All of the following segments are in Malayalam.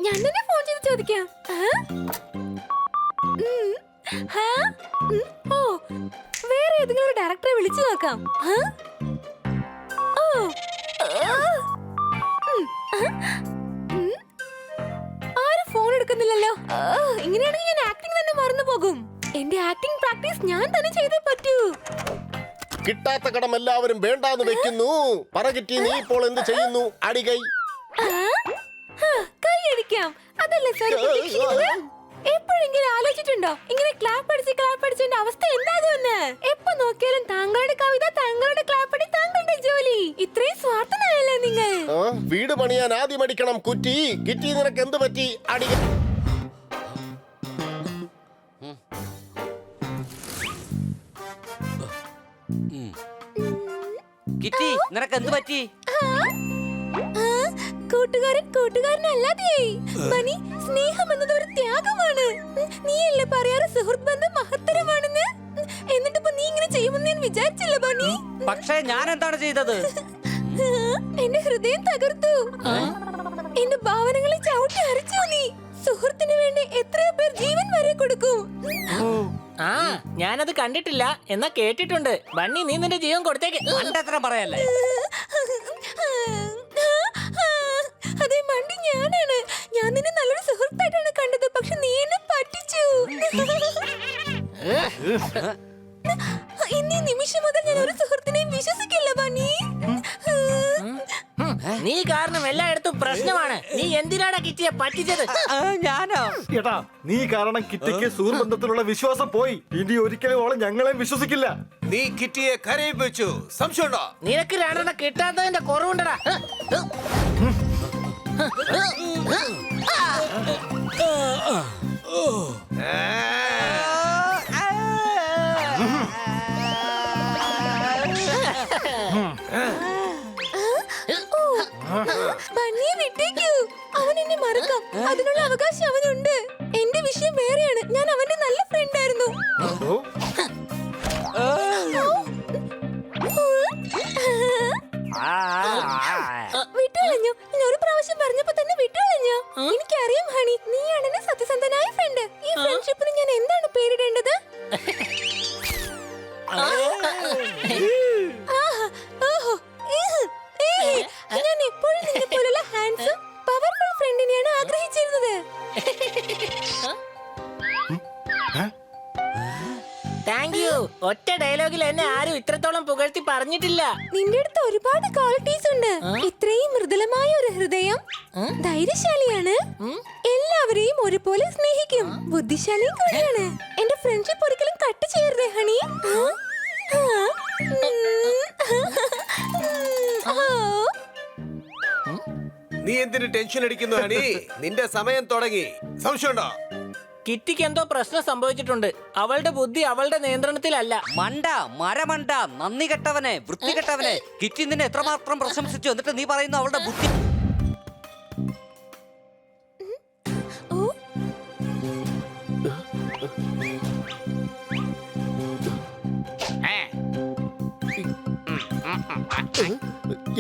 ഞാൻ തന്നെ ഫോൺ ചെയ്ത് ചോദിക്കാം. ഓ, വേറെ ഏതെങ്കിലും ഒരു ഡയറക്ടറെ വിളിച്ചു നോക്കാം. ആരും ഫോൺ എടുക്കുന്നില്ലല്ലോ. ഇങ്ങനെയാണെങ്കിൽ ഞാൻ ആക്ടിംഗ് തന്നെ മറന്നു പോകും. എന്റെ ആക്ടിംഗ് പ്രാക്ടീസ് ഞാൻ തന്നെ ചെയ്തേ പറ്റൂ. കിട്ടാത്ത കടം എല്ലാവരും വേണ്ടാന്ന് വെക്കുന്നു. പറകിറ്റി നീ ഇപ്പോൾ എന്ത് ചെയ്യുന്നു? അടികൈ കൈ അടിക്കാം, അതല്ലേ സാർ പ്രതീക്ഷിക്കുന്നത്? എപ്പോഴെങ്കിലും ആലോചിച്ചിട്ടുണ്ടോ ഇങ്ങനെ ക്ലാപ്പ് അടിച്ചതിന്റെ അവസ്ഥ എന്താകുമെന്ന്? എപ്പോ നോക്കിയാലും താങ്കളുടെ കവിത, താങ്കളുടെ ക്ലാപ്പടി, താങ്കളുടെ ജോലി. ഇത്രയും സ്വാർത്ഥനായല്ലേ നിങ്ങൾ? വീട് പണിയാൻ ആദ്യം അടിക്കണം കുറ്റി. കിറ്റി നിനക്ക് എന്ത് പറ്റി? അടിക കിറ്റി നിനക്ക് എന്ത് പറ്റി? കൂട്ടുകാരനല്ലാതെ ബനി, സ്നേഹം എന്നത് ഒരു ത്യാഗമാണ്. നീയല്ലേ പറയാറ് സുഹൃത്ത് ബന്ധം മഹത്തരമാണെന്ന്? എന്നിട്ടിപ്പോ നീ ഇങ്ങനെ ചെയ്യുമെന്ന് ഞാൻ വിചാരിച്ചില്ല ബനി. പക്ഷേ ഞാൻ എന്താണ് ചെയ്തത്? എന്റെ ഹൃദയം തകർത്തു. എന്റെ ഭാവനകളെ ചവിട്ടി അരച്ചു നീ. സുഹൃത്തിന് വേണ്ടി എത്രയോ പേർ ജീവൻ വരെ കൊടുക്കും. ഞാനത് കണ്ടിട്ടില്ല, എന്നാ കേട്ടിട്ടുണ്ട്. ബണ്ണി, നീ നിന്റെ ജീവൻ കൊടുത്തേക്ക്. അത്ര പറയല്ലേ. അതേ മണ്ടി, ഞാനാണ്. ഞാൻ നിന്നെ നല്ലൊരു സുഹൃത്തായിട്ടാണ് കണ്ടത്. പക്ഷെ നീ എന്നെ പറ്റിച്ചു. ഇന്നീ നിമിഷം മുതൽ ഞാൻ ഒരു സുഹൃത്തിനെയും വിശ്വസിക്കില്ല ബണ്ണി. നീ കാരണം എല്ലായിടത്തും പ്രശ്നമാണ്. നീ എന്തിനാണ് കിറ്റിയെ പറ്റിച്ചത്? ഞാനോ? എടാ, നീ കാരണം കിറ്റിക്ക് സുഹൃബന്ധത്തിലുള്ള വിശ്വാസം പോയി. ഇനി ഒരിക്കലും ഓളെ ഞങ്ങളെയും വിശ്വസിക്കില്ല. നീ കിറ്റിയെ കരയിപ്പിച്ചു. സംശയമുണ്ടോ? നിനക്ക് രണ്ടെണ്ണം കിട്ടാത്തതിന്റെ കുറവുണ്ടടാ. ബണ്ണിയെ വിട്ടേക്കൂ. അവൻ എന്നെ മറക്കാം. അതിനുള്ള അവകാശം അവനുണ്ട്. എന്റെ വിഷയം വേറെയാണ്. ഞാൻ അവന്റെ നല്ല ഫ്രണ്ട് ആയിരുന്നു. വിട്ടുകളഞ്ഞു. ഞാൻ ഒരു പ്രാവശ്യം പറഞ്ഞപ്പോ തന്നെ വിട്ടുകളഞ്ഞു. എനിക്കറിയാം ഹണി, നീയാണ് എന്റെ സത്യസന്ധനായ ഫ്രണ്ട്. ഈ ഫ്രണ്ട്ഷിപ്പിന് ഞാൻ എന്താണ് പേരിടേണ്ടത്? ഞാൻ എപ്പോഴും നിന്നെ പോലുള്ള ഹാൻഡ്സം പവർഫുൾ ഫ്രണ്ടിനെയാണ് ആഗ്രഹിച്ചിരുന്നത്. Thank you. ഒറ്റ ഡയലോഗിൽ എന്നെ ആരും ഇത്രത്തോളം പുകഴ്ത്തി പറഞ്ഞിട്ടില്ല. നിന്റെ അടുത്ത് ഒരുപാട് ക്വാളിറ്റീസ് ഉണ്ട്. ഇത്രയും മൃദുലമായ ഒരു ഹൃദയം, ധൈര്യശാലിയാണ്, എല്ലാവരെയും ഒരുപോലെ സ്നേഹിക്കും, ബുദ്ധിശാലിയും കൂടിയാണ്. എന്റെ ഫ്രണ്ട്ഷിപ്പ് ഒരിക്കലും കട്ട് ചെയ്യരുതേ ഹണി. നീ എന്തിനു ടെൻഷൻ അടിക്കുന്നു ഹണി? നിന്റെ സമയം തുടങ്ങി. സംശയമുണ്ടോ? കിറ്റിക്ക് എന്തോ പ്രശ്നം സംഭവിച്ചിട്ടുണ്ട്. അവളുടെ ബുദ്ധി അവളുടെ നിയന്ത്രണത്തിലല്ല. മണ്ട, മരമണ്ട, നന്ദി കെട്ടവനെ, വൃത്തി കെട്ടവനെ. കിറ്റി നിന്നെ എത്രമാത്രം പ്രശംസിച്ചു, എന്നിട്ട് നീ പറയുന്നു അവളുടെ ബുദ്ധി.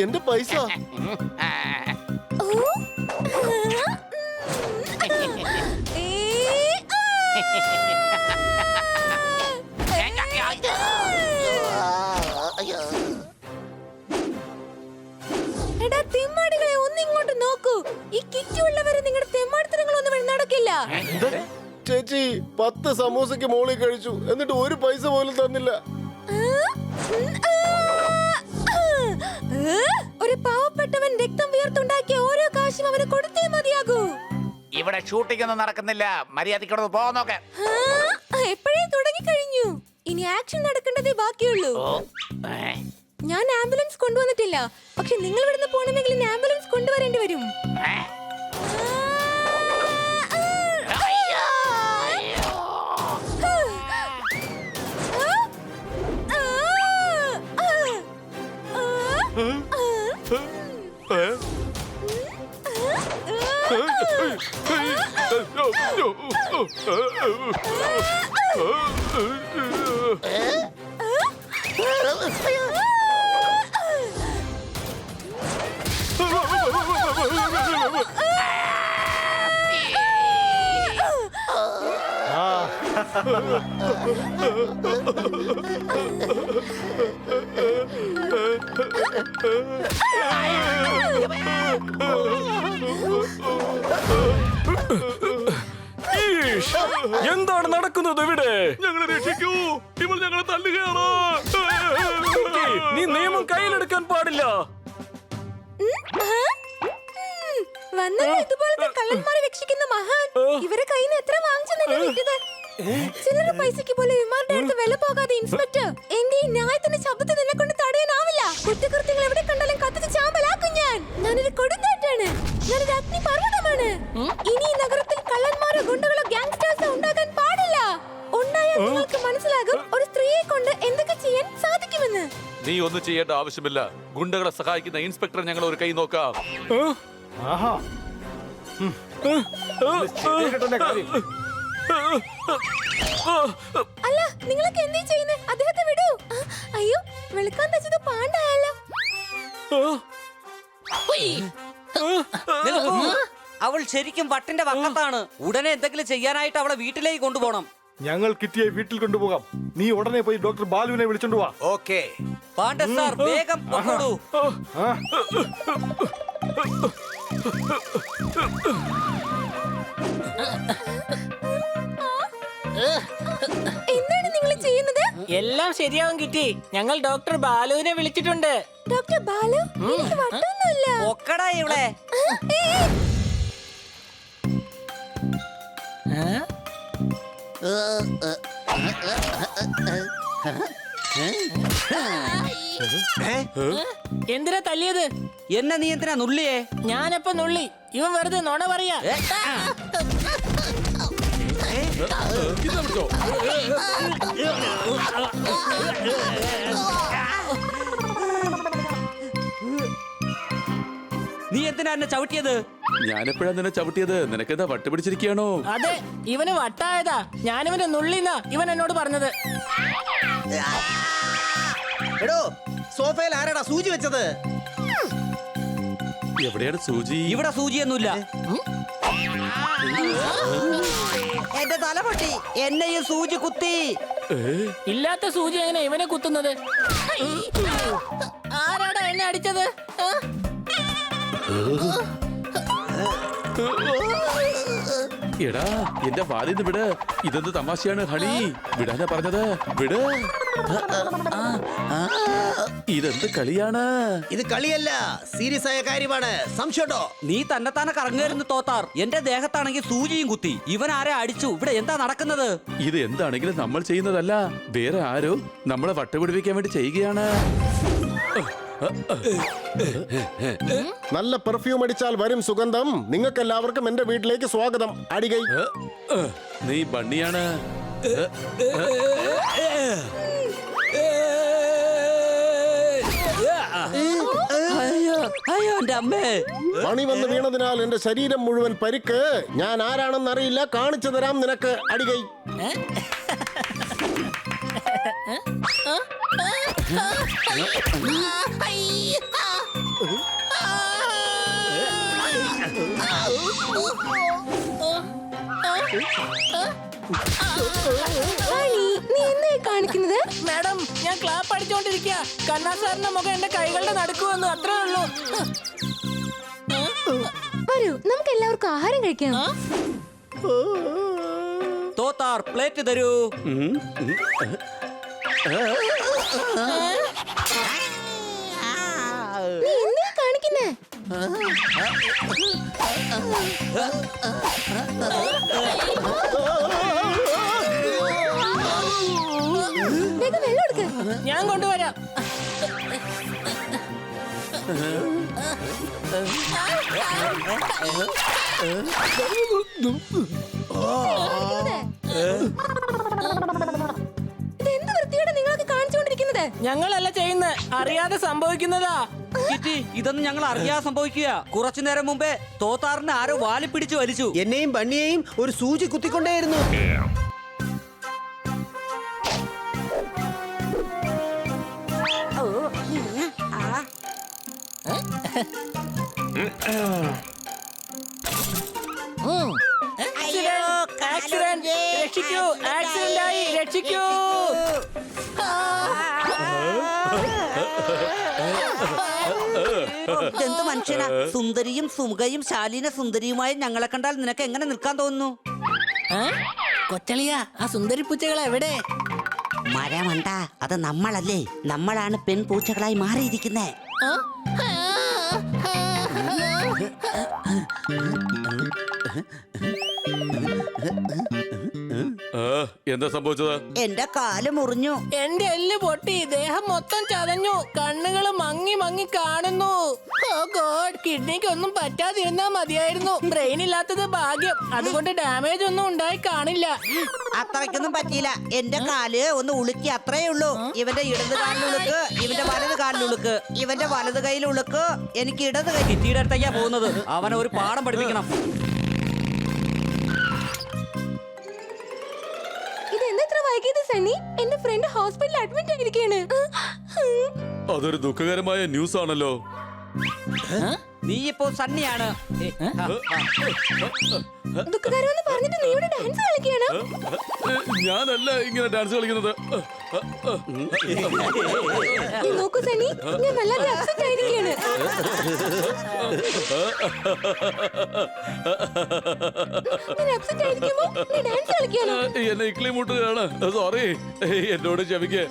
എന്റെ പൈസ. എടാ തെമ്മാടികളെ, ഒന്നിങ്ങോട്ട് നോക്കൂ. ഈ കിറ്റുള്ളവരെ നിങ്ങളുടെ തെമ്മാടിത്തരങ്ങളൊന്നും നടക്കില്ല. ചേച്ചി 10 സമൂസയ്ക്ക് മോളിൽ കഴിച്ചു, എന്നിട്ട് ഒരു പൈസ പോലും തന്നില്ല. ഒരു പാവപ്പെട്ടവൻ രക്തം വിയർത്തുണ്ടാക്കിയ ഓരോ കാശും അവന് കൊടുത്തേ മതിയാകൂ. ഇവിടെ ഷൂട്ടിംഗ് ഒന്നും നടക്കുന്നില്ല. മര്യാദയ്ക്ക് പോകാൻ നോക്ക്. എപ്പോഴേ തുടങ്ങി കഴിഞ്ഞു. ഇനി ആക്ഷൻ നടക്കേണ്ടതേ ബാക്കിയുള്ളൂ. ഞാൻ ആംബുലൻസ് കൊണ്ടുവന്നിട്ടില്ല. പക്ഷെ നിങ്ങൾ ഇവിടുന്ന് പോകണമെങ്കിൽ ആംബുലൻസ് കൊണ്ടുവരേണ്ടി വരും. എന്താണ് നടക്കുന്നത് ഇവിടെ? ഞങ്ങളെ രക്ഷിക്കൂ, ഇവൾ ഞങ്ങളെ തല്ലുകയാണ്. നീ നിയമം കയ്യിലെടുക്കാൻ പാടില്ല. വന്നല്ലോ ഇതുപോലത്തെ കള്ളന്മാരെ രക്ഷിക്കുന്ന മഹാൻ. ഇവരെ കയ്യിൽ നിന്ന് എത്ര വാങ്ങിച്ചെന്നെ വിറ്റത്? ചിലരുടെ പൈസക്ക് പോലും ഇവന്മാരുടെ അടുത്ത് വില പോകാതെ ഇൻസ്പെക്ടർ, എന്റെ ഈ ന്യായത്തിന്റെ ശബ്ദത്തെ നിന്നെ കൊണ്ട് തടയാനാവില്ല. കുറ്റകൃത്യങ്ങൾ എവിടെ കണ്ടാലും കത്തിച്ച് ചാമ്പലാക്കും ഞാൻ. ഞാനൊരു കൊടുങ്കാറ്റാണ്, ഞാനൊരു അഗ്നിപർവ്വതമാണ്. ഇനി ഈ നഗരത്തിൽ കള്ളന്മാരോ ഗുണ്ടകളോ ഗാങ്സ്റ്റേഴ്സോ ഉണ്ടാകാൻ പാടില്ല. ഉണ്ടായാൽ നിങ്ങൾക്ക് മനസ്സിലാകും ഒരു സ്ത്രീയെ കൊണ്ട് എന്തൊക്കെ ചെയ്യാൻ സാധിക്കുമെന്ന്. നീ ഒന്നും ചെയ്യേണ്ട ആവശ്യമില്ല. ഗുണ്ടകളെ സഹായിക്കുന്ന ഇൻസ്പെക്ടർ ഞങ്ങൾ ഒരു കൈ നോക്കാം. ആഹാ. ശരിയാക്കട്ടെ കാര്യം. അല്ല, നിങ്ങളൊക്കെ എന്തേ ചെയ്യുന്നേ? അദ്ദേഹത്തെ വിടൂ. അയ്യോ, വെളുക്കാൻ തച്ചത് പാണ്ടായല്ലോ. നിൽക്കൂ. അവൾ ശരിക്കും വട്ടിന്റെ വക്കത്താണ്. ഉടനെ എന്തെങ്കിലും ചെയ്യാനായിട്ട് അവളെ വീട്ടിലേക്ക് കൊണ്ടുപോകണം. ഞങ്ങൾ കിറ്റിയെ വീട്ടിൽ കൊണ്ടുപോകാം. നീ ഉടനെ പോയി ഡോക്ടർ ബാലുവിനെ വിളിച്ചോണ്ട് വാ. ഓക്കേ. പാണ്ഡെ സാർ, വേഗം പൊക്കോളൂ. എന്താണ് നിങ്ങൾ ചെയ്യുന്നത്? എല്ലാം ശരിയാവും കിറ്റി. ഞങ്ങൾ ഡോക്ടർ ബാലുവിനെ വിളിച്ചിട്ടുണ്ട്. ഡോക്ടർ ബാലു, എനിക്ക് വട്ടൊന്നുമില്ല. ഒക്കടാ ഇവിടെ. എന്തിനാ തല്ലിയത്? എന്നെ നീ എന്തിനാ നുള്ളിയേ? ഞാനപ്പോ നുള്ളി. ഇവൻ വെറുതെ നുണ പറയാ. നീ എന്തിനാ എന്നെ ചവിട്ടിയത്? ഞാനെപ്പോഴാ നിന്നെ ചവിട്ടിയത്? നിനക്കെന്താ വട്ട് പിടിച്ചിരിക്കുകയാണോ? അതെ, ഇവന് വട്ടായതാ. ഞാനിവന് നുള്ളിന്നാ ഇവൻ എന്നോട് പറഞ്ഞത്. എടോ, സോഫയിൽ ആരാടാ സൂചി വെച്ചത്? എവിടെയാണ് സൂചി? ഇവിടെ സൂചിയൊന്നുമില്ല. എന്റെ തല പൊട്ടി. എന്നെ ഈ സൂചി കുത്തി. ഇല്ലാത്ത സൂചി എങ്ങനെ ഇവനെ കുത്തുന്നത്? ആരാടാ എന്നെ അടിച്ചത്? എടാ, എന്റെ വാലിന്ന് വിട്. ഇതെന്ത് തമാശയാണ് ഹണി? വിടാനാ പറഞ്ഞത്. വിട്. ഇതെന്ത് കളിയാണ്? ഇത് കളിയല്ല, സീരിയസ് ആയ കാര്യമാണ്. സംശയമുണ്ടോ? നീ തന്നെത്താനെ കറങ്ങായിരുന്നു തോത്താർ. എന്റെ ദേഹത്താണെങ്കിൽ സൂചിയും കുത്തി. ഇവൻ ആരെ അടിച്ചു? ഇവിടെ എന്താ നടക്കുന്നത്? ഇത് എന്താണെങ്കിലും നമ്മൾ ചെയ്യുന്നതല്ല. വേറെ ആരോ നമ്മളെ വട്ടുപിടിപ്പിക്കാൻ വേണ്ടി ചെയ്യുകയാണ്. നല്ല പെർഫ്യൂം അടിച്ചാൽ വരും സുഗന്ധം. നിങ്ങൾക്ക് എല്ലാവർക്കും എന്റെ വീട്ടിലേക്ക് സ്വാഗതം. അടികൈ. നീ ബണ്ണിയാണ്. അയ്യോ എന്റെ അമ്മേ. പണി വന്ന് വീണതിനാൽ എന്റെ ശരീരം മുഴുവൻ പരിക്ക്. ഞാൻ ആരാണെന്നറിയില്ല, കാണിച്ചു തരാം നിനക്ക്. അടികൈ. നീ എന്തായി കാണിക്കുന്നത്? മാഡം, ഞാൻ ക്ലാപ്പ് അടിച്ചോണ്ടിരിക്കുക. കണ്ണാ സാറിന്റെ മുഖം എന്റെ കൈകളുടെ നടുക്ക് വന്നു. അത്രേ ഉള്ളൂ. വരൂ, നമുക്ക് എല്ലാവർക്കും ആഹാരം കഴിക്കാം. തോത്താർ, പ്ലേറ്റ് തരൂ. നീ എന്താ കാണിക്കുന്നേ? വേഗം വെള്ളം എടുക്ക്. ഞാൻ കൊണ്ടുവരാം. ഇതെന്ത് വൃത്തിയോടെ നിങ്ങൾക്ക് കാണിച്ചുകൊണ്ടിരിക്കുന്നത്? ഞങ്ങളല്ല ചെയ്യുന്നത്, അറിയാതെ സംഭവിക്കുന്നതാ. കിറ്റി, ഇതൊന്നും ഞങ്ങൾ അറിയാതെ സംഭവിക്കുക. കുറച്ചു നേരം മുമ്പേ തോത്താറിന് ആരോ വാലി പിടിച്ചു വലിച്ചു. എന്നെയും ബണ്ണിയെയും ഒരു സൂചി കുത്തിക്കൊണ്ടേയിരുന്നു. ആക്സിഡന്റ്! രക്ഷിക്കൂ, ആക്സിഡന്റ് ആയി, രക്ഷിക്കൂ. എന്ത് മനുഷ്യനാ? സുന്ദരിയും സുമുഖയും ശാലീന സുന്ദരിയുമായ ഞങ്ങളെ കണ്ടാൽ നിനക്ക് എങ്ങനെ നിൽക്കാൻ തോന്നുന്നു? കൊച്ചളിയ, ആ സുന്ദരി പൂച്ചകൾ എവിടെ? മരമണ്ട, അത് നമ്മളല്ലേ. നമ്മളാണ് പെൺപൂച്ചകളായി മാറിയിരിക്കുന്നേ. എന്താ സംഭവിച്ചത്? എന്റെ കാല് മുറിഞ്ഞു. എന്റെ എല്ല് പൊട്ടി, ദേഹം മൊത്തം ചതഞ്ഞു, കണ്ണുകൾ മങ്ങി മങ്ങി കാണുന്നു. ഓ ഗോഡ്, കിഡ്നിക്ക് ഒന്നും പറ്റാതിരുന്നാ മതിയായിരുന്നു. ബ്രെയിൻ ഇല്ലാത്തത് ഭാഗ്യം, അതുകൊണ്ട് ഡാമേജ് ഒന്നും ഉണ്ടായി കാണില്ല. അത്രയ്ക്കൊന്നും പറ്റിയില്ല. എന്റെ കാല് ഒന്ന് ഉളുക്കി, അത്രേ ഉള്ളൂ. ഇവന്റെ ഇടത് കാലിലുളുക്ക്, ഇവന്റെ വലത് കാലിലുളുക്ക്, ഇവന്റെ വലത് കയ്യിലുളുക്ക്. എനിക്ക് ഇടത് കൈ. കിറ്റിയുടെ അടുത്തേക്കാ പോകുന്നത്. അവനെ ഒരു പാഠം പഠിപ്പിക്കണം. ഇതെന്താ വൈകിയത് സണ്ണി? എന്റെ ഫ്രണ്ട് ഹോസ്പിറ്റലിൽ അഡ്മിറ്റ് ആയിരിക്കാണ്. അതൊരു ദുഃഖകരമായ ന്യൂസ് ആണല്ലോ. നീ ഇപ്പോ സണ്ണിയാണ്. ദുഃഖകരമെന്ന് പറഞ്ഞിട്ട് നീ ഇവിടെ ഡാൻസ് കളിക്കാണ്. ഞാനല്ല ഇങ്ങനെ ഡാൻസ് കളിക്കുന്നത്. നോക്കൂ സണ്ണി, ഞാൻ വല്ലാതെ അപ്സെറ്റ് ആയിരിക്കാണ്. ഞാൻ അപ്സെറ്റ് ആയിരിക്കുമ്പോ നീ ഡാൻസ് കളിക്കാനോ? എന്നെ ഇക്ലി മുട്ടുകയാണ്. സോറി, എന്നോട് ക്ഷമിക്കേ.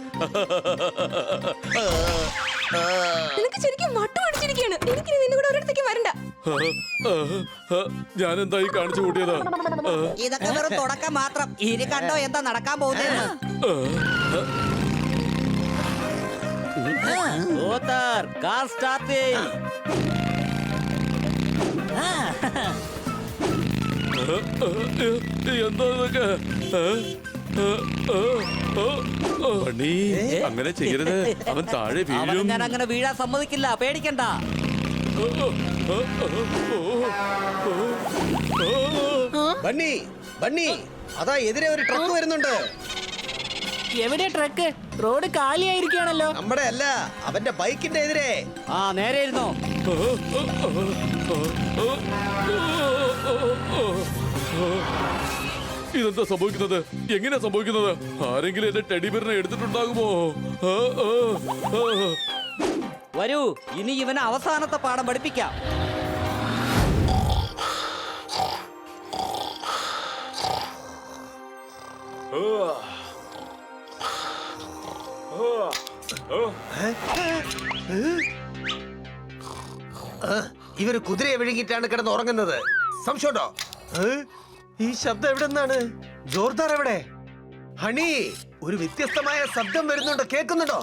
നിനക്ക് ശരിക്കും മട്ടു പിടിച്ചിരിക്കാണ്. എനിക്ക് നിന്റെ കൂടെ ഒരിടത്തേക്ക് വരണ്ട. ഞാൻ എന്തായി കാണിച്ചു കൂട്ടിയത്? ഇതൊക്കെ വെറും തുടക്കം മാത്രം. ഇനി കണ്ടോ എന്താ നടക്കാൻ പോകുന്നതെന്ന്. കാർ സ്റ്റാർട്ട് ചെയ്യ്. എന്താ ഇതൊക്കെ? പണി അങ്ങനെ ചെയ്യരുത്. അവൻ താഴെ അവനെ വീഴും. ഞാൻ അങ്ങനെ വീഴാൻ സമ്മതിക്കില്ല, പേടിക്കണ്ട. ബണ്ണി, ബണ്ണി, അതാ എതിരെ ഒരു ട്രക്ക് വരുന്നുണ്ട്. എവിടെ ട്രക്ക്? റോഡ് കാലിയായിരിക്കാണല്ലോ. നമ്മുടെ അല്ല, അവന്റെ ബൈക്കിന്റെ എതിരെ. ആ, നേരെ ഇരുന്നോ. ഇതെന്താ സംഭവിക്കുന്നത്? എങ്ങനെയാ സംഭവിക്കുന്നത്? ആരെങ്കിലും എന്റെ ടെഡിബിയറിനെ എടുത്തിട്ടുണ്ടാകുമോ? വരൂ, ഇനി ഇവന് അവസാനത്തെ പാഠം പഠിപ്പിക്കാം. ഇവര് കുതിരയെ വിഴുങ്ങിട്ടാണ് കിടന്ന് ഉറങ്ങുന്നത്. സംശയമുണ്ടോ? ഈ ശബ്ദം എവിടെ നിന്നാണ്? ജോർദാർ എവിടെ? ഹണി, ഒരു വ്യത്യസ്തമായ ശബ്ദം വരുന്നുണ്ടോ? കേൾക്കുന്നുണ്ടോ?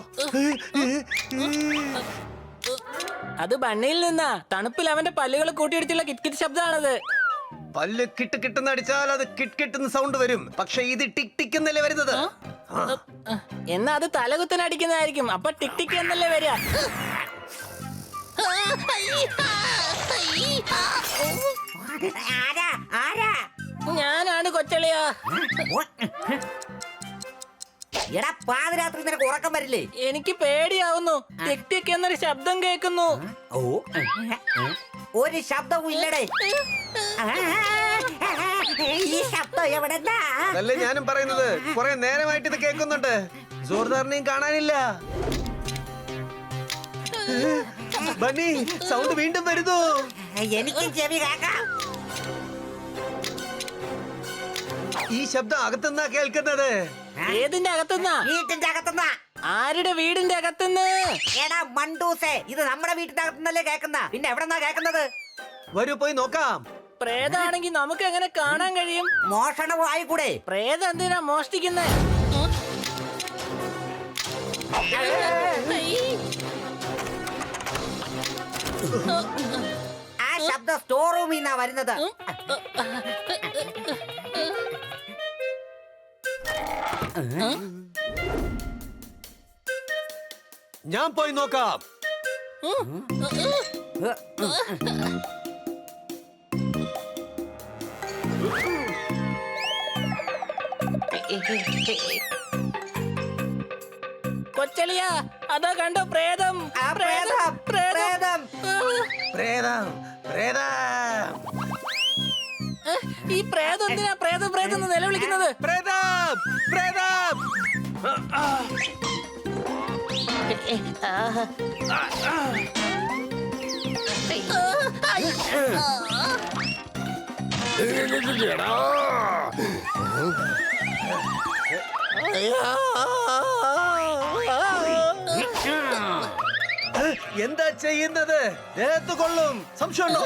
അത് ബണ്ണിയിൽ നിന്നാ. തണുപ്പിൽ അവന്റെ പല്ലുകൾ കൂട്ടിയിടിച്ചുള്ള കിറ്റ്കിറ്റ് ശബ്ദമാണത്. പല്ല് കിട്ട് കിട്ടുന്ന അടിച്ചാൽ അത് കിട്ട് കിട്ടുന്ന സൗണ്ട് വരും. പക്ഷെ ഇത് ടിക് ടിക് എന്നല്ലേ വരുന്നത്. എന്നാ അത് തലകുത്തന അടിക്കുന്നതായിരിക്കും. അപ്പൊ ടിക് ടിക് എന്നല്ലേ വരിക. ഞാനാണ് കൊച്ചളിയ. എടാ, പാതിരാത്രി നിനക്ക് ഉറക്കം വരില്ലേ? എനിക്ക് പേടിയാവുന്നു. ടിക് ടിക് എന്നൊരു ശബ്ദം കേൾക്കുന്നു. ഓ, ഒരു ശബ്ദവും ഇല്ലടേ. ഈ ശബ്ദം എവിടെന്നാ? അതല്ലേ ഞാനും പറയുന്നത്. കുറെ നേരമായിട്ട് ഇത് കേൾക്കുന്നുണ്ട്. ജോർദാറിനെയും കാണാനില്ല. ബണ്ണി, സൗണ്ട് വീണ്ടും വരുന്നു. എനിക്ക് ചെവി കേൾക്കാം. ഈ ശബ്ദം അകത്തുനിന്നാ കേൾക്കുന്നത്. ഏതിന്റെ അകത്തുനിന്നാ? വീട്ടിന്റെ അകത്തുനിന്നാ. ആരുടെ വീടിന്റെ അകത്തുനിന്ന്? എടാ മണ്ടൂസേ, ഇത് നമ്മുടെ വീട്ടിന്റെ അകത്തുനിന്നല്ലേ കേൾക്കുന്ന, പിന്നെ എവിടെന്നാ കേൾക്കുന്നത്? വരൂ, പോയി നോക്കാം. പ്രേതാണെങ്കിൽ നമുക്ക് എങ്ങനെ കാണാൻ കഴിയും? മോഷണവും ആയിക്കൂടെ? പ്രേതം എന്തിനാ മോഷ്ടിക്കുന്നത്? ആ ശബ്ദം സ്റ്റോർ റൂമിൽ നിന്നാ വരുന്നത്. ഞാൻ പോയി നോക്കാം. കൊച്ചളിയ, അതാ കണ്ടോ പ്രേതം. ആ പ്രേതം, പ്രേതം. പ്രേതം, പ്രേതം. ഈ പ്രേതം എന്തിനാ പ്രേതം പ്രേതം എന്ന് നിലവിളിക്കുന്നത്? പ്രേതം പ്രേതം എടാ. എന്താ ചെയ്യുന്നത്? ദേഹത്ത് കൊള്ളും. സംശയമുണ്ടോ?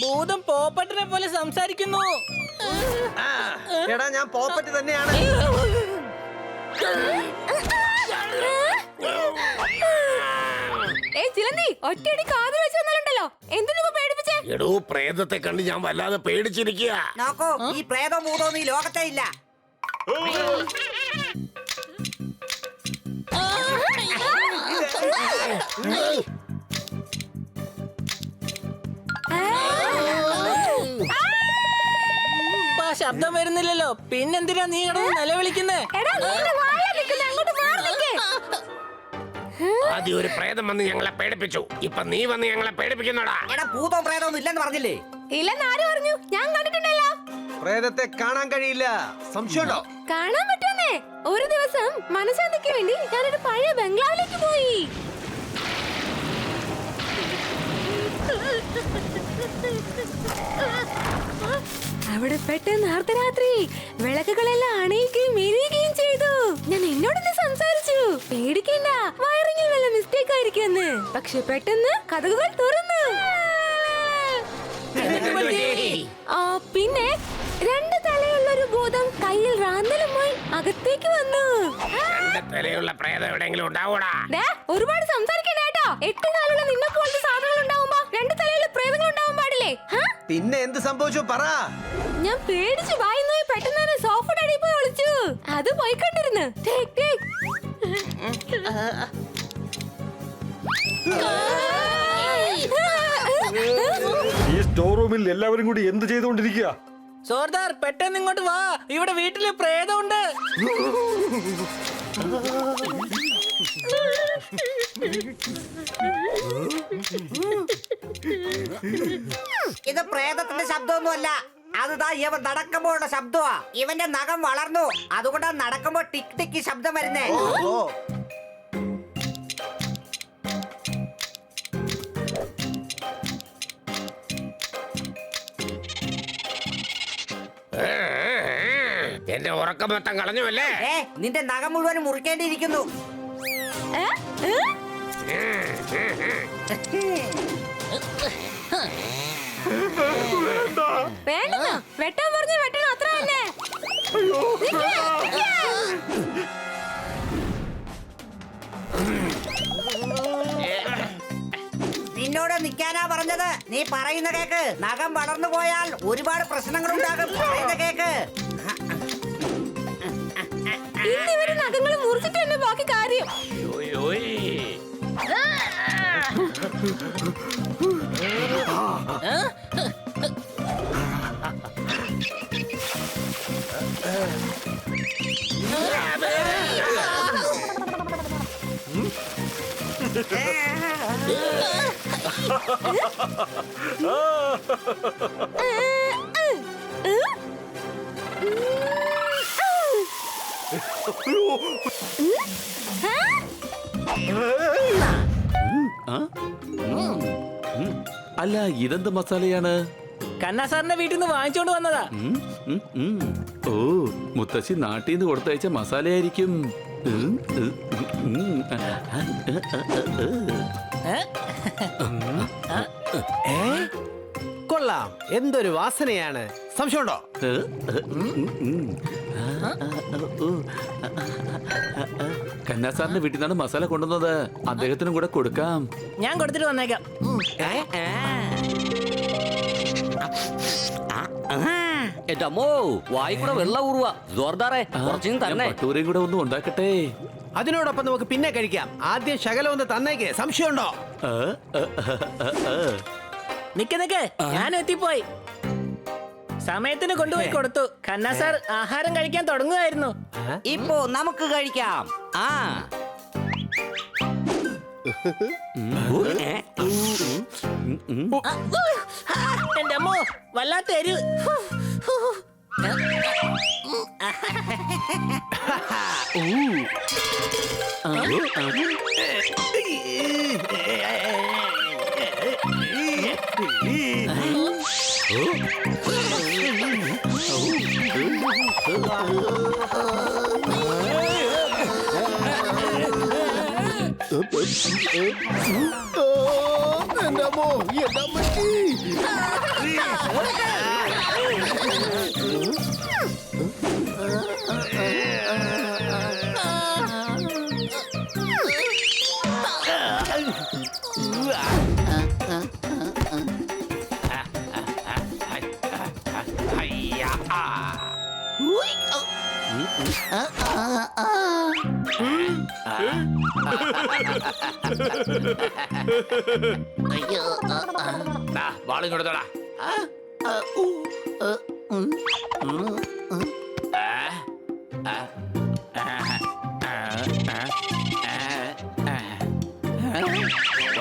ഭൂതം പോപ്പട്ടിനെ പോലെ സംസാരിക്കുന്നു. ആ, എടാ ഞാൻ പോപ്പറ്റ് തന്നെയാണ്. ചിലന്തി ഒറ്റയടി കാതിൽ വെച്ച് വന്നാലുണ്ടല്ലോ എന്തിനു പേടിപ്പിച്ചേ? എടോ പ്രേതത്തെ കണ്ട് ഞാൻ വല്ലാതെ പേടിച്ചിരിക്കുക. നോക്കൂ, ഈ പ്രേതം ഭൂതവും ഈ ലോകത്തെ ഇല്ല. ഇപ്പൊ ആ ശബ്ദം വരുന്നില്ലല്ലോ, പിന്നെന്തിനാ നീ കിടന്ന് നിലവിളിക്കുന്നേ? എടാ നീ എന്റെ വായ നിൽക്കുന്നെ, അങ്ങോട്ട് മാറി നിൽക്ക്. ആദ്യം ഒരു പ്രേതം വന്ന് ഞങ്ങളെ പേടിപ്പിച്ചു, ഇപ്പൊ നീ വന്ന് ഞങ്ങളെ പേടിപ്പിക്കുന്നടാ. എടാ ഭൂതവും പ്രേതവും ഇല്ലെന്ന് പറഞ്ഞില്ലേ? ഇല്ലെന്ന് ആര് പറഞ്ഞു? ഞാൻ കണ്ടിട്ടുണ്ടല്ലോ. പ്രേതത്തെ കാണാൻ കഴിയില്ല. സംശയമുണ്ടോ? കാണാൻ പറ്റുന്നേ. ഒരു ദിവസം മനഃശാന്തിക്ക് വേണ്ടി ഞാനൊരു പഴയ ബംഗ്ലാവിലേക്ക് പോയി. അവിടെ പെട്ടെന്ന് അർദ്ധരാത്രി വിളക്കുകളെല്ലാം അണയുകയും എരിയുകയും ചെയ്തു. ഞാൻ എന്നോടൊന്ന് സംസാരിച്ചു, പേടിക്കണ്ട, വയറിങ്ങിൽ വല്ല മിസ്റ്റേക്ക് ആയിരിക്കുമെന്ന്. പക്ഷെ പെട്ടെന്ന് കതകുകൾ തുറന്നു. പിന്നെ 2 തലയുള്ള ഒരു ഭൂതം കയ്യിൽ റാന്തലുമായി അകത്തേക്ക് വന്നു. തലയുള്ള പ്രേതം എവിടെയെങ്കിലും ഉണ്ടാവൂടാ. ഒരുപാട് സംസാരിക്കണ്ട കേട്ടോ. 8 കാലുള്ള നിന്നെ പോലത്തെ സാധനങ്ങൾ ഉണ്ടാവുമ്പോ 2 തലയുള്ള പ്രേതങ്ങൾ ഉണ്ടാവാൻ പാടില്ലേ? പിന്നെ എന്ത് സംഭവിച്ചു പറ. ഞാൻ പേടിച്ച് വായിന്ന് പോയി പെട്ടെന്ന് തന്നെ സോഫയുടെ അടിയിൽ പോയി ഒളിച്ചു. അത് പോയിക്കൊണ്ടിരുന്നു. ഈ സ്റ്റോർ റൂമിൽ എല്ലാവരും കൂടി എന്ത് ചെയ്തുകൊണ്ടിരിക്കുക? സോർദാർ പെട്ടെന്ന് ഇങ്ങോട്ട് വാ, ഇവിടെ വീട്ടില് പ്രേതമുണ്ട്. ഇത് പ്രേതത്തിന്റെ ശബ്ദമൊന്നുമല്ല, അത് ഇവൻ നടക്കുമ്പോഴുള്ള ശബ്ദമാ. ഇവന്റെ നഖം വളർന്നു, അതുകൊണ്ടാ നടക്കുമ്പോ ടിക് ടിക്ക് ശബ്ദം വരുന്നേ. ഓ എന്റെ ഉറക്കം മൊത്തം കളഞ്ഞുവല്ലേ? നിന്റെ നഖം മുഴുവൻ മുറിക്കേണ്ടിയിരിക്കുന്നു. വേണ്ടെന്നോ? വെട്ടാൻ പറഞ്ഞ വെട്ടണം, അത്ര തന്നെ. നിന്നോട് നിൽക്കാനാ പറഞ്ഞത്. നീ പറയുന്ന കേക്ക്. നഖം വളർന്നു പോയാൽ ഒരുപാട് പ്രശ്നങ്ങൾ ഉണ്ടാകും. പറയുന്ന കേക്ക്. ഇന്നിവര് നഖങ്ങൾ മുറിച്ചിട്ട് തന്നെ ബാക്കി കാര്യം. അല്ല, ഇതെന്ത് മസാലയാണ്? കന്നാ സാറിന്റെ വീട്ടിൽ നിന്ന് വാങ്ങിച്ചോണ്ട് വന്നതാ. ഓ, മുത്തശ്ശി നാട്ടിൽ നിന്ന് കൊടുത്തയച്ച മസാലയായിരിക്കും. കൊള്ളാം, എന്തൊരു വാസനയാണ്. സംശയമുണ്ടോ? കന്നാസാറിന്റെ വീട്ടിൽ നിന്നാണ് മസാല കൊണ്ടുവന്നത്. അദ്ദേഹത്തിനും കൂടെ കൊടുക്കാം. ഞാൻ കൊടുത്തിട്ട് വന്നേക്കാം. എന്റെ അമ്മോ, വായിക്കൂടെ വെള്ള ഊറുക. ജോർദാറെ കുറച്ചും തന്നെ. പട്ടൂരയും കൂടെ ഒന്നും ഉണ്ടാക്കട്ടെ. അതിനോടൊപ്പം നമുക്ക് പിന്നെ കഴിക്കാം. ആദ്യം ശകലം ഒന്ന് തന്നേക്ക്. സംശയമുണ്ടോ? നിക്ക് ഞാൻ എത്തിപ്പോയി. സമയത്തിന് കൊണ്ടുപോയി കൊടുത്തു. കന്നാ സാർ ആഹാരം കഴിക്കാൻ തുടങ്ങുകയായിരുന്നു. ഇപ്പോ നമുക്ക് കഴിക്കാം. എന്റെ എന്റെ അമ്മോ വല്ലാത്ത എരിവ്. എന്റെ അമ്മോ എന്റെ അമ്മച്ചി. വാളും കൊടുത്തോടാ.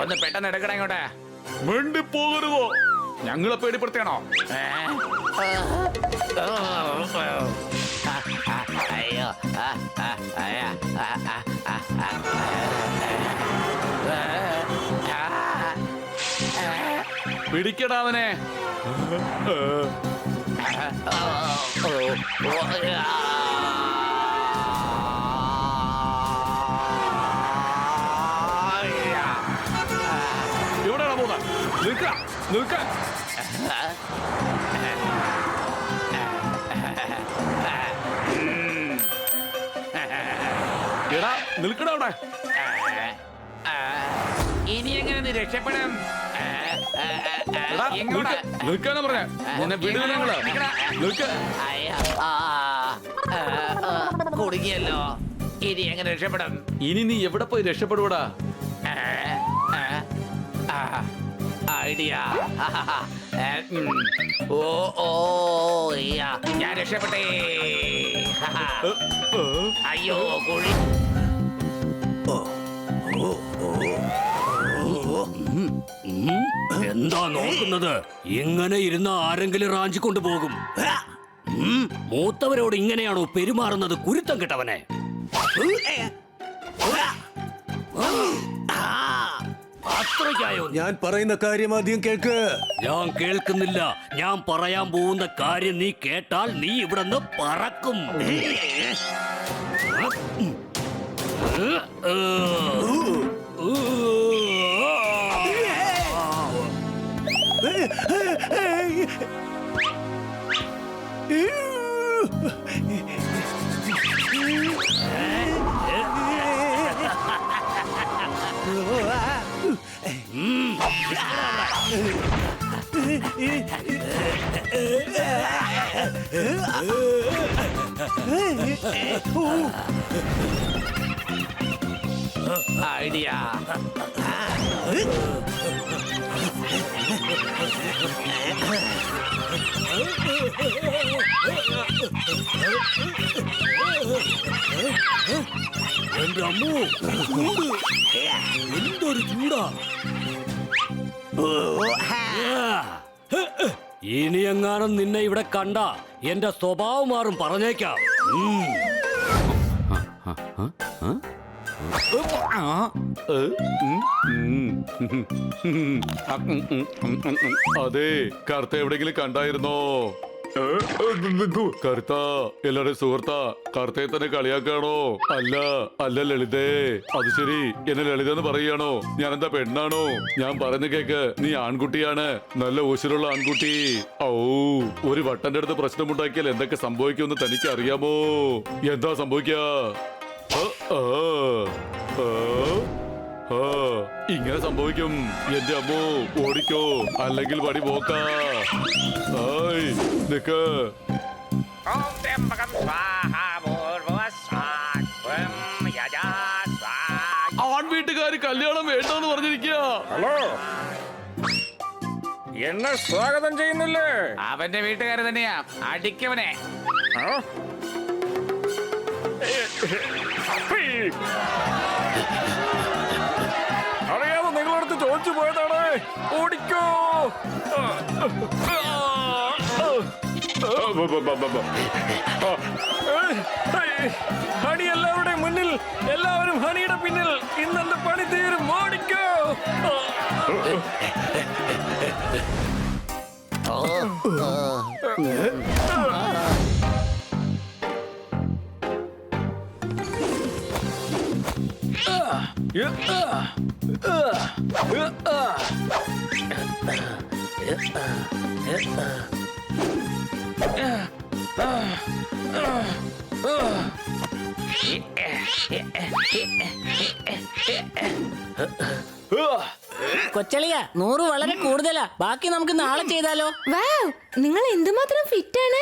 ഒന്ന് പെട്ടെന്ന് എടുക്കണ ഇങ്ങോട്ടെ. മിണ്ടിപ്പോകരുതോ, ഞങ്ങളെ പേടിപ്പെടുത്തണോ? അയ്യോ പിടിക്കടാവനെ. എവിടെയാണോ പോകുന്നത്? നിൽക്ക നിൽക്ക. എടാ നിൽക്കടാ അവിടെ. ഇനി എങ്ങനെ നീ രക്ഷപ്പെടും? എടാ, നിൽക്കാനാ പറഞ്ഞ. നിന്നെ വിടുക ഞങ്ങള്. നിൽക്ക. കുടുങ്ങിയല്ലോ. ഇനി എങ്ങനെ രക്ഷപ്പെടും? ഇനി നീ എവിടെ പോയി രക്ഷപ്പെടുവടാ? ഐഡിയ. ഓ ഓ ഞാൻ രക്ഷപ്പെട്ടേ. അയ്യോ കുഴി. എന്താ നോക്കുന്നത്? ഇങ്ങനെ ഇരുന്ന ആരെങ്കിലും റാഞ്ചി കൊണ്ടുപോകും. മൂത്തവരോട് ഇങ്ങനെയാണോ പെരുമാറുന്നത്? കുരുത്തം കെട്ടവനെ. അത്രയ്ക്കായോ? ഞാൻ പറയുന്ന കാര്യം ആദ്യം കേൾക്ക്. ഞാൻ കേൾക്കുന്നില്ല. ഞാൻ പറയാൻ പോകുന്ന കാര്യം നീ കേട്ടാൽ നീ ഇവിടുന്ന് പറക്കും. ഐഡിയ. എന്റെ അമ്മോ, എന്തൊരു ചൂടാ. ഇനി എങ്ങാനും നിന്നെ ഇവിടെ കണ്ട എന്റെ സ്വഭാവം മാറും, പറഞ്ഞേക്കാം. അതെ, കറുത്ത എവിടെങ്കിലും കണ്ടായിരുന്നോ? കറുത്ത എല്ലാരുടെ സുഹൃത്താ. കറുത്തയെ തന്നെ കളിയാക്കാണോ? അല്ല അല്ല ലളിതേ. അത് ശരി, എന്നെ ലളിതെന്ന് പറയാണോ? ഞാനെന്താ പെണ്ണാണോ? ഞാൻ പറയുന്ന കേക്ക്, നീ ആൺകുട്ടിയാണ്, നല്ല ഊശലുള്ള ആൺകുട്ടി. ഔ, ഒരു വട്ടന്റെ അടുത്ത് പ്രശ്നമുണ്ടാക്കിയാൽ എന്തൊക്കെ സംഭവിക്കുമെന്ന് തനിക്ക് അറിയാമോ? എന്താ സംഭവിക്കാ? ഇങ്ങനെ സംഭവിക്കും. എന്റെ അമ്മോ, ഓടിക്കോ, അല്ലെങ്കിൽ വടി പോക്ക. നിക്ക്. ആൺ വീട്ടുകാര് കല്യാണം വേണ്ടെന്ന് പറഞ്ഞിരിക്കുക. ഹലോ, എന്നെ സ്വാഗതം ചെയ്യുന്നില്ലേ? അവന്റെ വീട്ടുകാര് തന്നെയാ. അടിക്കവനെ. അറിയാതെ നിങ്ങളടുത്ത് തോറ്റു പോയതാണ്. ഓടിക്കോ. ഹണി എല്ലാവരുടെയും മുന്നിൽ, എല്ലാവരും ഹണിയുടെ പിന്നിൽ. ഇന്നെന്റെ പണി തീരും. ഓടിക്കോ. കൊച്ചളിയ 100 വളരെ കൂടുതലാ. ബാക്കി നമുക്ക് നാളെ ചെയ്താലോ? വാവ്, നിങ്ങൾ എന്തുമാത്രം ഫിറ്റാണ്.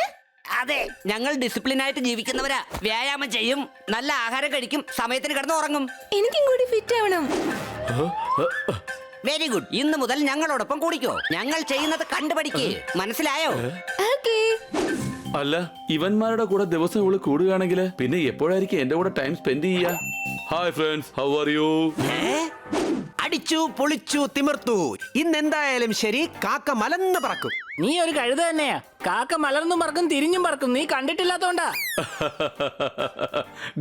അതെ, ഞങ്ങൾ ഡിസിപ്ലിൻ ആയിട്ട് ജീവിക്കുന്നവരാ. വ്യായാമം ചെയ്യും, നല്ല ആഹാരം കഴിക്കും, സമയത്തിന് കിടന്ന് ഉറങ്ങും. എനിക്കും കൂടി ഫിറ്റ് ആവണം. Very good. ഇന്ന് മുതൽ ഞങ്ങളോടൊപ്പം കൂടിക്കോ. ഞങ്ങൾ ചെയ്യുന്നത് കണ്ടുപഠിക്കേ. മനസ്സിലായോ? ഓക്കേ. അല്ല, ഇവന്മാരുടെ കൂടെ ദിവസം ഇവള് കൂടുകയാണെങ്കിൽ പിന്നെ എപ്പോഴായിരിക്കും എന്റെ കൂടെ ടൈം സ്പെൻഡ് ചെയ്യാ? Hi friends, how are you? അടിച്ചു പൊളിച്ചു തിമിർത്തു. ഇന്നെന്തായാലും ശരി, കാക്ക മലന്ന് പറക്കും. നീ ഒരു കഴുത തന്നെയാ. കാക്ക മലർന്നും പറക്കും, തിരിഞ്ഞും പറക്കും. നീ കണ്ടിട്ടില്ലാത്തോണ്ടാ.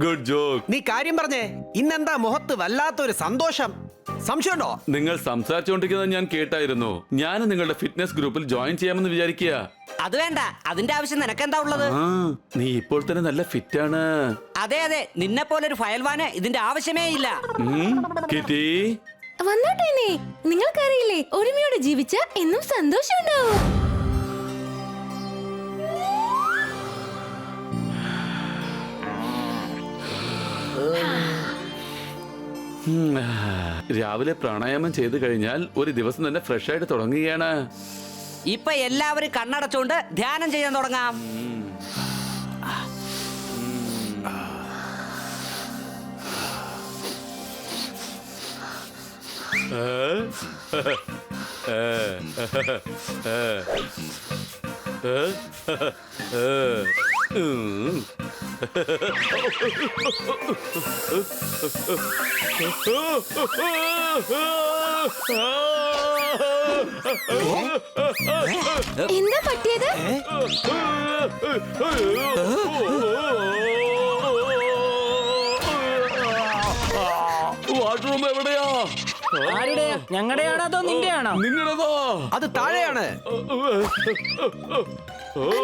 Good joke. നീ കാര്യം പറഞ്ഞേ. ഇന്നെന്താ മുഖത്ത് വല്ലാത്തൊരു സന്തോഷം? സംശയമുണ്ടോ? നിങ്ങൾ സംസാരിച്ചുകൊണ്ടിരിക്കുന്നത് ഞാൻ കേട്ടായിരുന്നു. ഞാൻ നിങ്ങളുടെ ഫിറ്റ്നസ് ഗ്രൂപ്പിൽ ജോയിൻ ചെയ്യാമെന്ന് വിചാരിക്കുക. അത് വേണ്ട, അതിന്റെ ആവശ്യം നിനക്കെന്താ ഉള്ളത്? നീ ഇപ്പോൾ തന്നെ നല്ല ഫിറ്റ് ആണ്. അതെ അതെ, നിന്നെ പോലെ ഒരു ഫയൽവാന് ഇതിന്റെ ആവശ്യമേ ഇല്ല. കിറ്റി, വന്നോട്ടേനെ. നിങ്ങൾക്കറിയില്ലേ, ഒരുമയോടെ ജീവിച്ച എന്നും സന്തോഷം ഉണ്ടാവും. രാവിലെ പ്രാണായാമം ചെയ്തു കഴിഞ്ഞാൽ ഒരു ദിവസം തന്നെ ഫ്രഷ് ആയിട്ട് തുടങ്ങുകയാണ്. ഇപ്പൊ എല്ലാവരും കണ്ണടച്ചോണ്ട് ധ്യാനം ചെയ്യാൻ തുടങ്ങാം. എന്താ പറ്റിയത്? വാഷ്റൂം എവിടെയാ? ആരുടെയാ? ഞങ്ങളുടെയാണോ അതോ നിന്റെയാണോ? നിങ്ങളുടേതോ? അത് താഴെയാണ്.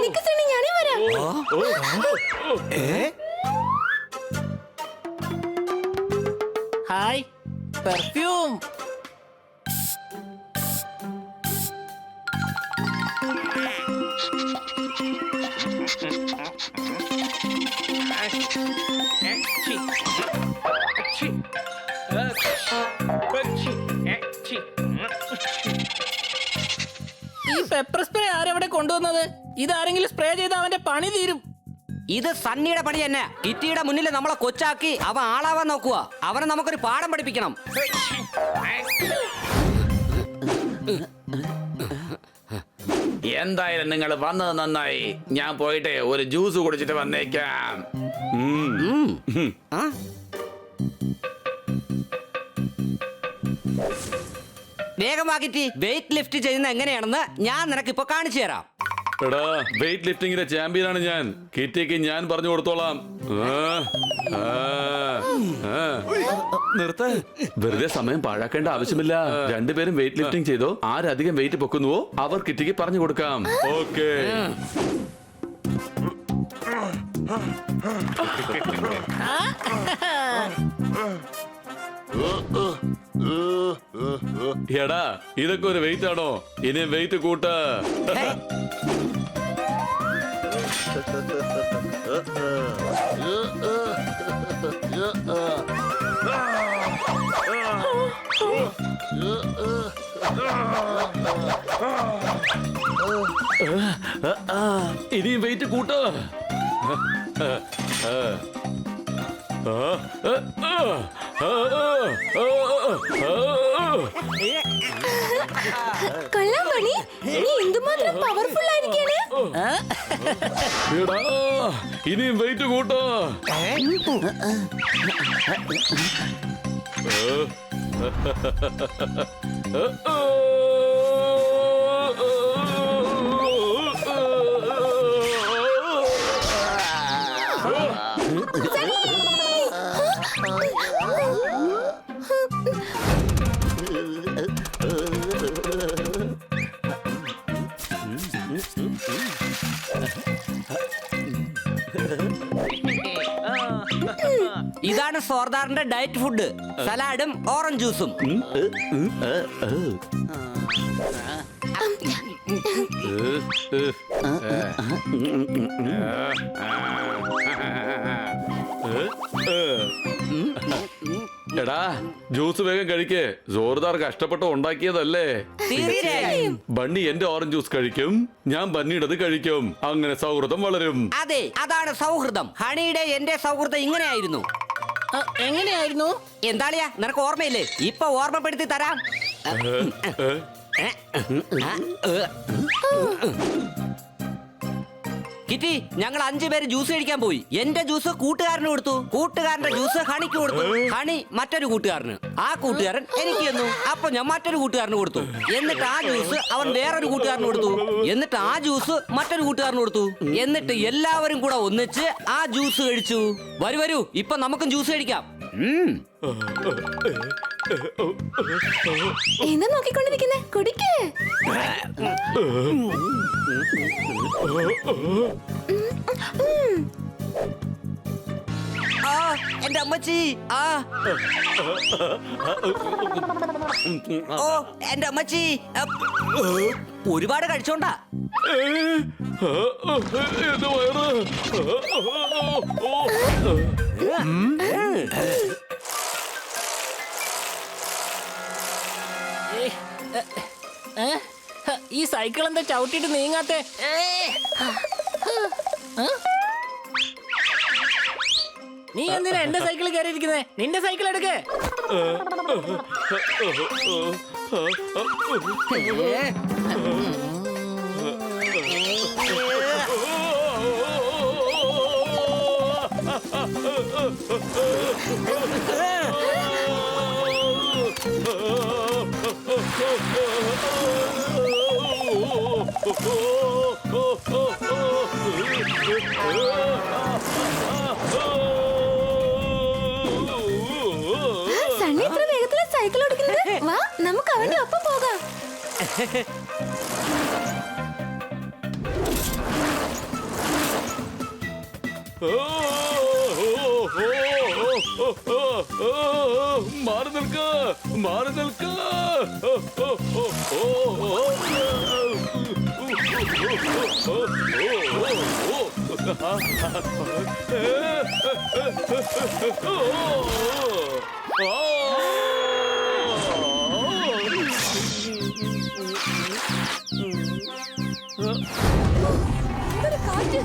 നിക്ക് സണ്ണി, ഞാനേ വരാം. Hi, perfume. ഈ പെപ്പർ സ്പ്രേ ആരെവിടെ കൊണ്ടുവന്നത്? ഇതാരെങ്കിലും സ്പ്രേ ചെയ്ത് അവന്റെ പണി തീരും. ഇത് സണ്ണിയുടെ പണി തന്നെ. കിറ്റിയുടെ മുന്നിൽ നമ്മളെ കൊച്ചാക്കി അവൻ ആളാവാൻ നോക്കുക. അവനെ നമുക്കൊരു പാഠം പഠിപ്പിക്കണം. എന്തായാലും നിങ്ങൾ വന്നത് നന്നായി. ഞാൻ പോയിട്ട് ഒരു ജ്യൂസ് കുടിച്ചിട്ട് വന്നേക്കാം. ആ? വേഗം വാക്കിറ്റി, വെയിറ്റ് ലിഫ്റ്റ് ചെയ്യുന്ന എങ്ങനെയാണെന്ന് ഞാൻ നിനക്കിപ്പോ കാണിച്ചു തരാം. എടാ, വെയിറ്റ് ലിഫ്റ്റിംഗിന്റെ ചാമ്പ്യനാണ് ഞാൻ. കിറ്റിക്ക് ഞാൻ പറഞ്ഞു കൊടുത്തോളാം. നിർത്ത, വെറുതെ സമയം പാഴാക്കേണ്ട ആവശ്യമില്ല. രണ്ടുപേരും വെയിറ്റ് ലിഫ്റ്റിംഗ് ചെയ്തോ. ആരധികം വെയിറ്റ് പൊക്കുന്നുവോ അവർ കിറ്റിക്ക് പറഞ്ഞു കൊടുക്കാം. ഓക്കെ. എടാ, ഇതൊക്കെ ഒരു വെയിറ്റ് ആണോ? ഇനി വെയിറ്റ് കൂട്ട. ഇനിയും വെയിറ്റ് കൂട്ട. കൊള്ളാം മണി, നീ എന്തുമാത്രം പവർഫുൾ ആയിരിക്കാണ്. എടാ, ഇനിയും വെയിറ്റ് കൂട്ടോ. ഇതാണ് സോർദാറിന്റെ ഡയറ്റ് ഫുഡ്. സലാഡും ഓറഞ്ച് ജ്യൂസും. എടാ ജ്യൂസ് വേഗം കഴിക്കേ. ജോർദാർ കഷ്ടപ്പെട്ട് ഉണ്ടാക്കിയതല്ലേ. തീർച്ചയായും. ബണ്ണി എന്റെ ഓറഞ്ച് ജ്യൂസ് കഴിക്കും, ഞാൻ ബണ്ണിയുടേത് കഴിക്കും. അങ്ങനെ സൗഹൃദം വളരും. അതെ, അതാണ് സൗഹൃദം. ഹണിയുടെ എന്റെ സൗഹൃദം ഇങ്ങനെയായിരുന്നു. എങ്ങനെയായിരുന്നു? എന്താളിയാ, നിനക്ക് ഓർമ്മയില്ലേ? ഇപ്പൊ ഓർമ്മപ്പെടുത്തി തരാം. കിറ്റി, ഞങ്ങൾ 5 പേര് ജ്യൂസ് കഴിക്കാൻ പോയി. എന്റെ ജ്യൂസ് കൂട്ടുകാരന് കൊടുത്തു, കൂട്ടുകാരന്റെ ജ്യൂസ് ഹണിക്ക് കൊടുത്തു, ഹണി മറ്റൊരു കൂട്ടുകാരന്, ആ കൂട്ടുകാരൻ എനിക്ക് തന്നു. അപ്പൊ ഞാൻ മറ്റൊരു കൂട്ടുകാരന് കൊടുത്തു. എന്നിട്ട് ആ ജ്യൂസ് അവൻ വേറൊരു കൂട്ടുകാരന് കൊടുത്തു. എന്നിട്ട് ആ ജ്യൂസ് മറ്റൊരു കൂട്ടുകാരന് കൊടുത്തു. എന്നിട്ട് എല്ലാവരും കൂടെ ഒന്നിച്ച് ആ ജ്യൂസ് കഴിച്ചു. വരൂ വരൂ, ഇപ്പൊ നമുക്കും ജ്യൂസ് കഴിക്കാം. എന്താ നോക്കിക്കൊണ്ടിരിക്കുന്നേ? കുടിക്കേ. ആ എന്റെ അമ്മച്ചി. ഓ എന്റെ അമ്മച്ചി. ഒരുപാട് കഴിച്ചോണ്ടാ. എന്റെ വയറ്. ഈ സൈക്കിൾ എന്താ ചവിട്ടിട്ട് നീങ്ങാത്തെ? നീ എന്തിനാ എന്റെ സൈക്കിൾ കയറിയിരിക്കുന്നേ? നിന്റെ സൈക്കിൾ എടുക്കേ. സണ്ണി ഇത്ര വേഗത്തില് സൈക്കിൾ ഓടിക്കുന്നത്? വാ, നമുക്ക് അവന്റെ ഒപ്പം പോകാം. മാറി നിൽക്ക, മാറി നിൽക്ക. എന്തൊരു കാറ്റ്!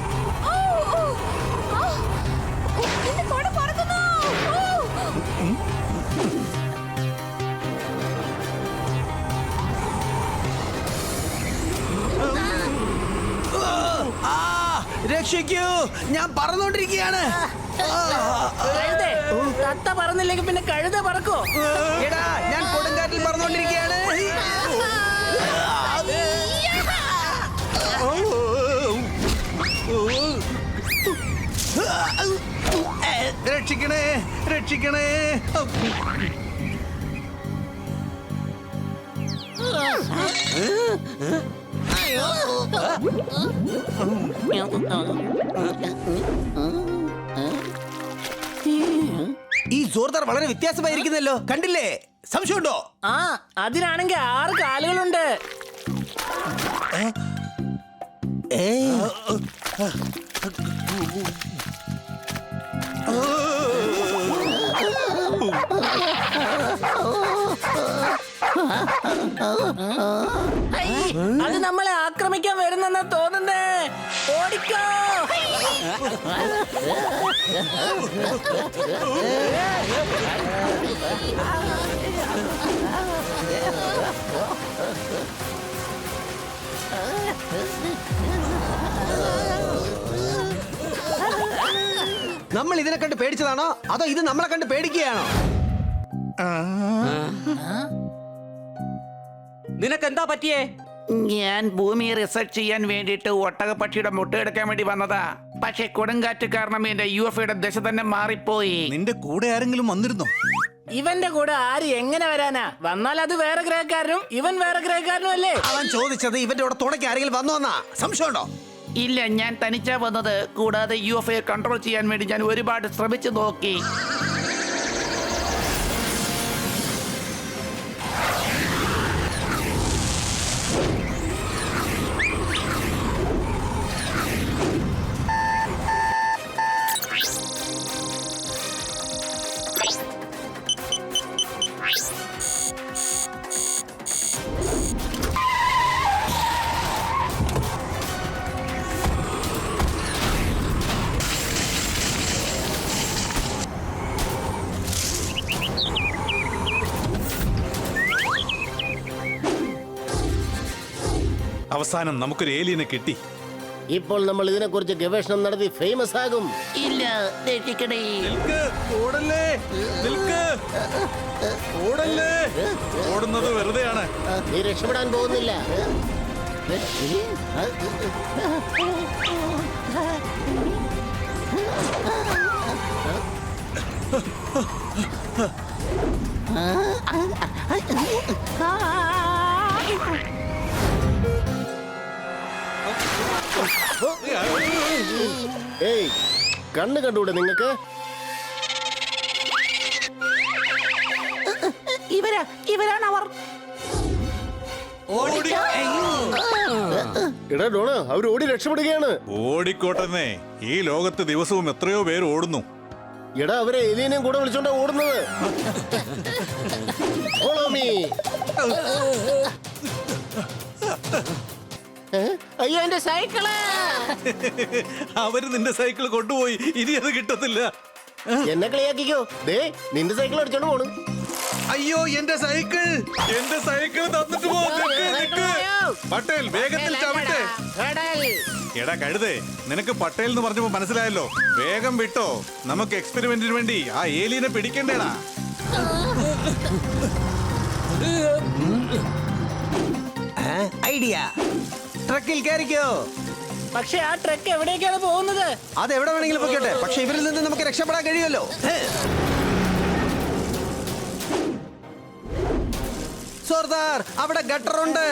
ഓ, ഓ, ആ, ഓ, എന്റെ കൊട പറക്കുന്നു! രക്ഷിക്കൂ, ഞാൻ പറന്നോണ്ടിരിക്കുകയാണ്. കഴുതേ, തത്ത പറന്നില്ലെങ്കിൽ പിന്നെ കഴുത പറക്കോ? എടാ, ഞാൻ കൊടുങ്കാറ്റിൽ പറന്നോണ്ടിരിക്കുകയാണ്. രക്ഷിക്കണേ, രക്ഷിക്കണേ. ഈ ജോർദാർ വളരെ വ്യത്യാസമായിരിക്കുന്നല്ലോ, കണ്ടില്ലേ? സംശയമുണ്ടോ? ആ, അതിനാണെങ്കിൽ 6 കാലുകളുണ്ട്. അത് നമ്മളെ ആക്രമിക്കാൻ വരുന്നെന്നാ തോന്നുന്നേ. ഓടിക്കോ. നമ്മൾ ഇതിനെ കണ്ട് പേടിച്ചതാണോ അതോ ഇത് നമ്മളെ കണ്ട് പേടിക്കുകയാണോ? നിനക്ക് എന്താ പറ്റിയേ? ഞാൻ ഭൂമിയെ റിസർച്ച് ചെയ്യാൻ വേണ്ടിയിട്ട് ഒട്ടകപ്പക്ഷിയുടെ മുട്ട എടുക്കാൻ വേണ്ടി വന്നതാ. പക്ഷെ കൊടുങ്കാറ്റ് കാരണം എന്റെ UFOയുടെ ദശ തന്നെ മാറിപ്പോയി. നിന്റെ കൂടെ ആരെങ്കിലും വന്നിരുന്നോ? ഇവന്റെ കൂടെ ആര് എങ്ങനെ വരാനാ? വന്നാൽ അത് വേറെ ഗ്രഹക്കാരനും ഇവൻ വേറെ ഗ്രഹക്കാരനും അല്ലേ? അവൻ ചോദിച്ചത് ഇവന്റെ കൂടെ തുണയ്ക്ക് ആരെങ്കിലും വന്നു വന്നാ സംശയമുണ്ടോ? ഇല്ല, ഞാൻ തനിച്ചാ വന്നത്. കൂടാതെ UFOയെ കൺട്രോൾ ചെയ്യാൻ വേണ്ടി ഞാൻ ഒരുപാട് ശ്രമിച്ചു നോക്കി. അവസാനം നമുക്കൊരു ഏലിയനെ കിട്ടി. ഇപ്പോൾ നമ്മൾ ഇതിനെക്കുറിച്ച് ഗവേഷണം നടത്തി ഫേമസ് ആകും. ഇല്ല, രക്ഷിക്കണേ. ഓടുന്നത് വെറുതെയാണ്. നീ രക്ഷപ്പെടാൻ പോകുന്നില്ല. ഏയ്, കണ്ണ് കണ്ടൂടെ നിങ്ങൾക്ക്? ഇവരാണവർ. എടാ ഡോണ്, അവർ ഓടി രക്ഷപ്പെടുകയാണ്. ഓടിക്കോട്ടെന്നേ, ഈ ലോകത്ത് ദിവസവും എത്രയോ പേര് ഓടുന്നു. എടാ, അവരെ എലിയനെയും കൂടെ വിളിച്ചോണ്ടാ ഓടുന്നത്. Follow me. അയ്യോ, എന്റെ സൈക്കിള്! അവര് നിന്റെ സൈക്കിൾ കൊണ്ടുപോയി, ഇനി അത് കിട്ടത്തില്ല. എന്നെ കളിയാക്കിക്കോ. ദേ, നിന്റെ സൈക്കിൾ അടിച്ചോണ്ട് പോണു. അയ്യോ, എന്റെ സൈക്കിൾ! എന്റെ സൈക്കിൾ തന്നിട്ട് പോ. പട്ടേൽ, വേഗത്തിൽ ചവിട്ട്. എടാ കഴുതേ, നിനക്ക് പട്ടേൽ എന്ന് പറഞ്ഞപ്പോ മനസ്സിലായല്ലോ. വേഗം വിട്ടോ, നമുക്ക് എക്സ്പെരിമെന്റിന് വേണ്ടി ആ ഏലിയനെ പിടിക്കണ്ടേടാ. ഐഡിയ! ട്രക്കിൽ കയറിക്കോ. പക്ഷെ ആ ട്രക്ക് എവിടേക്കാണ് പോകുന്നത്? അത് എവിടെ വേണമെങ്കിലും പൊയ്ക്കോട്ടെ, പക്ഷെ ഇവരിൽ നിന്ന് നമുക്ക് രക്ഷപ്പെടാൻ കഴിയുമല്ലോ. സർദാർ, അവിടെ ഗട്ടറുണ്ട്.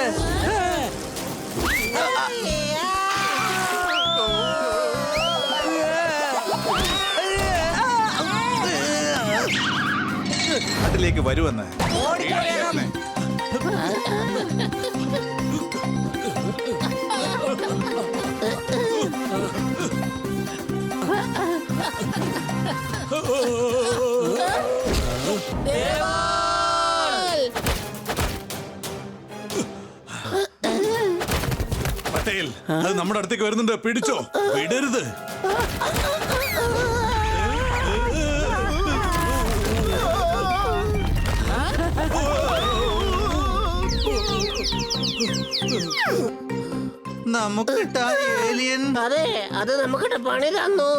നാട്ടിലേക്ക് വരുമെന്ന്. പട്ടേൽ, അത് നമ്മുടെ അടുത്തേക്ക് വരുന്നുണ്ട്. പിടിച്ചോ, വിടരുത്. നമുക്ക് ഏലിയൻ. അതെ, അത് നമുക്കിട്ട് പണി തന്നു.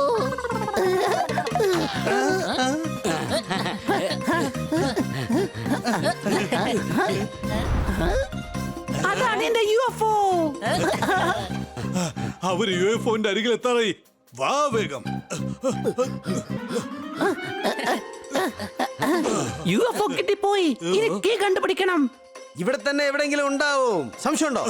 അതാണ് എന്റെ UFO. അവര് UFOന്റെ അരികിൽ എത്താറായി. വാ വേഗം. UFO കിട്ടിപ്പോയി. ഇനി കീ കണ്ടുപിടിക്കണം. ഇവിടെ തന്നെ എവിടെയെങ്കിലും ഉണ്ടാവും. സംശയമുണ്ടോ?